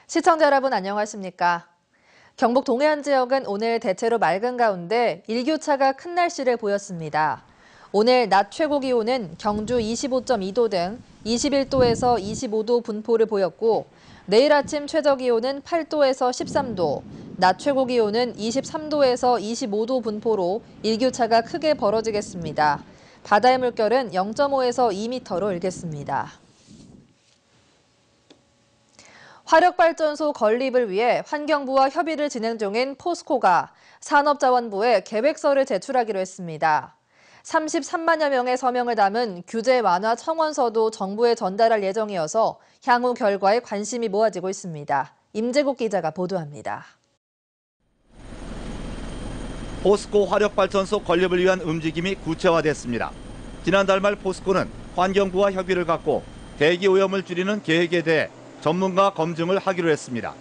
시청자 여러분 안녕하십니까? 경북 동해안 지역은 오늘 대체로 맑은 가운데 일교차가 큰 날씨를 보였습니다. 오늘 낮 최고 기온은 경주 25.2도 등 21도에서 25도 분포를 보였고 내일 아침 최저 기온은 8도에서 13도, 낮 최고 기온은 23도에서 25도 분포로 일교차가 크게 벌어지겠습니다. 바다의 물결은 0.5에서 2m로 일겠습니다. 화력발전소 건립을 위해 환경부와 협의를 진행 중인 포스코가 산업자원부에 계획서를 제출하기로 했습니다. 33만여 명의 서명을 담은 규제 완화 청원서도 정부에 전달할 예정이어서 향후 결과에 관심이 모아지고 있습니다. 임재국 기자가 보도합니다. 포스코 화력발전소 건립을 위한 움직임이 구체화됐습니다. 지난달 말 포스코는 환경부와 협의를 갖고 대기 오염을 줄이는 계획에 대해 전문가 검증을 하기로 했습니다.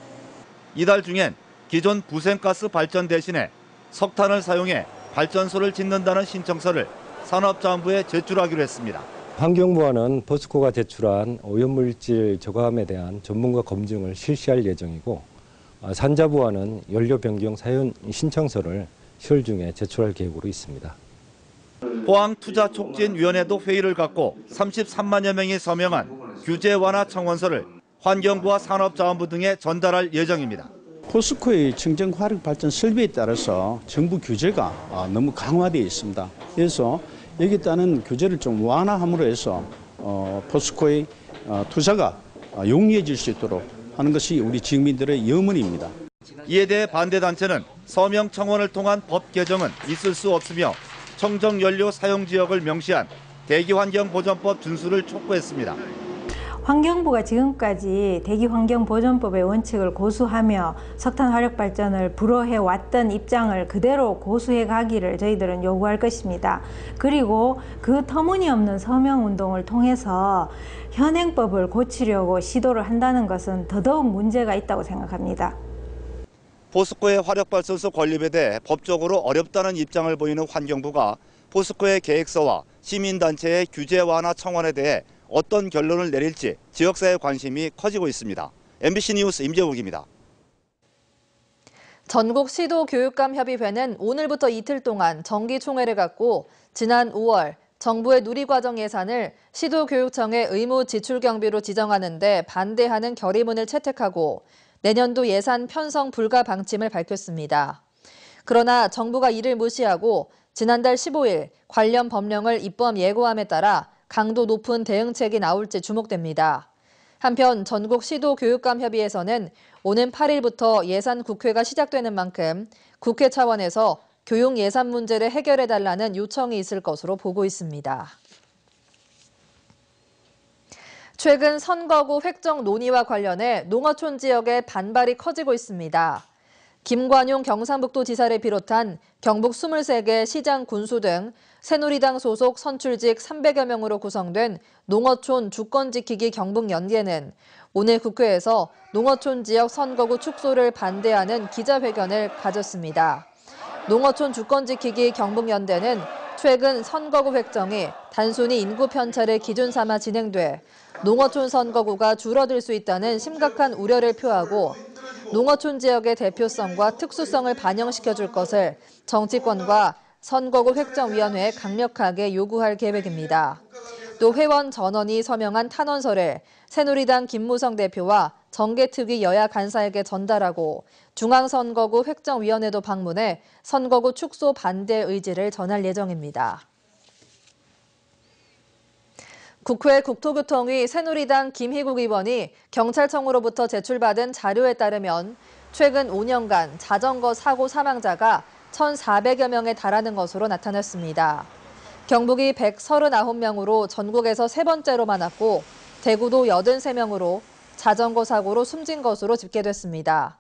이달 중엔 기존 부생가스 발전 대신에 석탄을 사용해 발전소를 짓는다는 신청서를 산업자원부에 제출하기로 했습니다. 환경부와는 포스코가 제출한 오염물질 저감에 대한 전문가 검증을 실시할 예정이고 산자부와는 연료 변경 사용 신청서를 10월 중에 제출할 계획으로 있습니다. 포항투자촉진위원회도 회의를 갖고 33만여 명이 서명한 규제 완화 청원서를 환경부와 산업자원부 등에 전달할 예정입니다. 포스코의 청정 화력 발전 설비에 따라서 정부 규제가 너무 강화되어 있습니다. 그래서 여기에 따른 규제를 좀 완화함으로 해서 포스코의 투자가 용이해질 수 있도록 하는 것이 우리 지역민들의 염원입니다. 이에 대해 반대단체는 서명 청원을 통한 법 개정은 있을 수 없으며 청정연료 사용 지역을 명시한 대기환경보전법 준수를 촉구했습니다. 환경부가 지금까지 대기환경보전법의 원칙을 고수하며 석탄 화력 발전을 불허해 왔던 입장을 그대로 고수해 가기를 저희들은 요구할 것입니다. 그리고 그 터무니없는 서명 운동을 통해서 현행법을 고치려고 시도를 한다는 것은 더더욱 문제가 있다고 생각합니다. 포스코의 화력발전소 건립에 대해 법적으로 어렵다는 입장을 보이는 환경부가 포스코의 계획서와 시민단체의 규제 완화 청원에 대해 어떤 결론을 내릴지 지역사회 관심이 커지고 있습니다. MBC 뉴스 임재욱입니다. 전국 시도교육감협의회는 오늘부터 이틀 동안 정기총회를 갖고 지난 5월 정부의 누리과정 예산을 시도교육청의 의무 지출 경비로 지정하는 데 반대하는 결의문을 채택하고 내년도 예산 편성 불가 방침을 밝혔습니다. 그러나 정부가 이를 무시하고 지난달 15일 관련 법령을 입법 예고함에 따라 강도 높은 대응책이 나올지 주목됩니다. 한편 전국 시도교육감협의회에서는 오는 8일부터 예산 국회가 시작되는 만큼 국회 차원에서 교육 예산 문제를 해결해달라는 요청이 있을 것으로 보고 있습니다. 최근 선거구 획정 논의와 관련해 농어촌 지역에 반발이 커지고 있습니다. 김관용 경상북도 지사를 비롯한 경북 23개 시장 군수 등 새누리당 소속 선출직 300여 명으로 구성된 농어촌 주권지키기 경북연계는 오늘 국회에서 농어촌 지역 선거구 축소를 반대하는 기자회견을 가졌습니다. 농어촌 주권지키기 경북연대는 최근 선거구 획정이 단순히 인구 편차를 기준 삼아 진행돼 농어촌 선거구가 줄어들 수 있다는 심각한 우려를 표하고 농어촌 지역의 대표성과 특수성을 반영시켜줄 것을 정치권과 선거구 획정위원회에 강력하게 요구할 계획입니다. 또 회원 전원이 서명한 탄원서를 새누리당 김무성 대표와 정계특위 여야 간사에게 전달하고 중앙선거구 획정위원회도 방문해 선거구 축소 반대 의지를 전할 예정입니다. 국회 국토교통위 새누리당 김희국 의원이 경찰청으로부터 제출받은 자료에 따르면 최근 5년간 자전거 사고 사망자가 1,400여 명에 달하는 것으로 나타났습니다. 경북이 139명으로 전국에서 세 번째로 많았고 대구도 83명으로 자전거 사고로 숨진 것으로 집계됐습니다.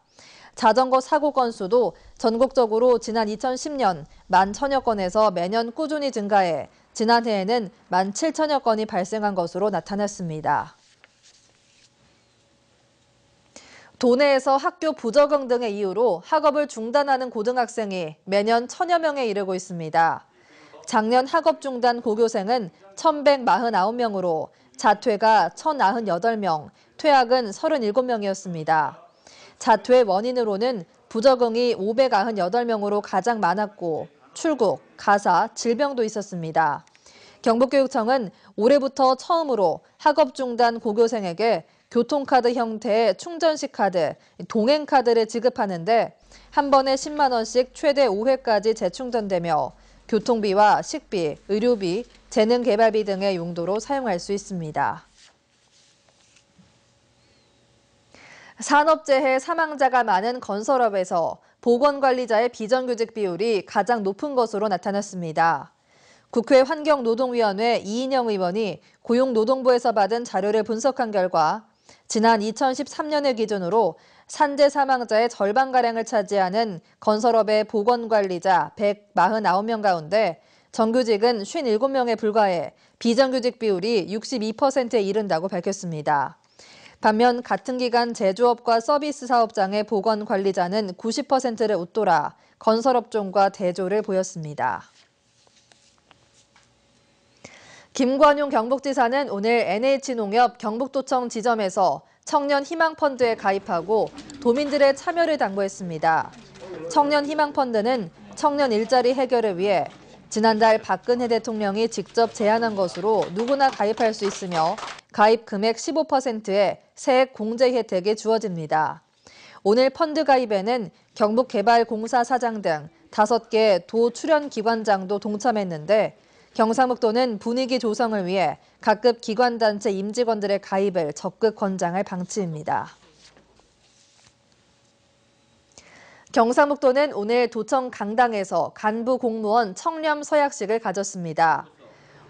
자전거 사고 건수도 전국적으로 지난 2010년 11,000여 건에서 매년 꾸준히 증가해 지난해에는 17,000여 건이 발생한 것으로 나타났습니다. 도내에서 학교 부적응 등의 이유로 학업을 중단하는 고등학생이 매년 1,000여 명에 이르고 있습니다. 작년 학업 중단 고교생은 1,149명으로 자퇴가 1,098명, 퇴학은 37명이었습니다. 자퇴 원인으로는 부적응이 598명으로 가장 많았고 출국, 가사, 질병도 있었습니다. 경북교육청은 올해부터 처음으로 학업 중단 고교생에게 교통카드 형태의 충전식 카드, 동행카드를 지급하는데 한 번에 10만 원씩 최대 5회까지 재충전되며 교통비와 식비, 의료비, 재능개발비 등의 용도로 사용할 수 있습니다. 산업재해 사망자가 많은 건설업에서 보건관리자의 비정규직 비율이 가장 높은 것으로 나타났습니다. 국회 환경노동위원회 이인영 의원이 고용노동부에서 받은 자료를 분석한 결과 지난 2013년을 기준으로 산재 사망자의 절반가량을 차지하는 건설업의 보건관리자 149명 가운데 정규직은 57명에 불과해 비정규직 비율이 62%에 이른다고 밝혔습니다. 반면 같은 기간 제조업과 서비스 사업장의 보건관리자는 90%를 웃돌아 건설업종과 대조를 보였습니다. 김관용 경북지사는 오늘 NH농협 경북도청 지점에서 청년희망펀드에 가입하고 도민들의 참여를 당부했습니다. 청년희망펀드는 청년 일자리 해결을 위해 지난달 박근혜 대통령이 직접 제안한 것으로 누구나 가입할 수 있으며 가입 금액 15%의 세액 공제 혜택이 주어집니다. 오늘 펀드 가입에는 경북개발공사 사장 등 5개 도 출연 기관장도 동참했는데 경상북도는 분위기 조성을 위해 각급 기관단체 임직원들의 가입을 적극 권장할 방침입니다. 경상북도는 오늘 도청 강당에서 간부 공무원 청렴 서약식을 가졌습니다.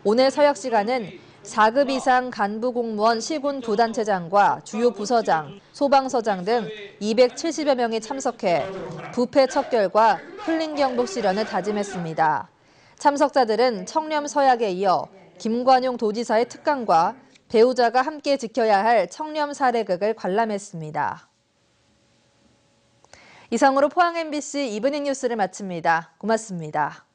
오늘 서약 시간은 4급 이상 간부 공무원 시군 부단체장과 주요 부서장, 소방서장 등 270여 명이 참석해 부패 척결과 흘린 경북 실현을 다짐했습니다. 참석자들은 청렴 서약에 이어 김관용 도지사의 특강과 배우자가 함께 지켜야 할 청렴 사례극을 관람했습니다. 이상으로 포항 MBC 이브닝 뉴스를 마칩니다. 고맙습니다.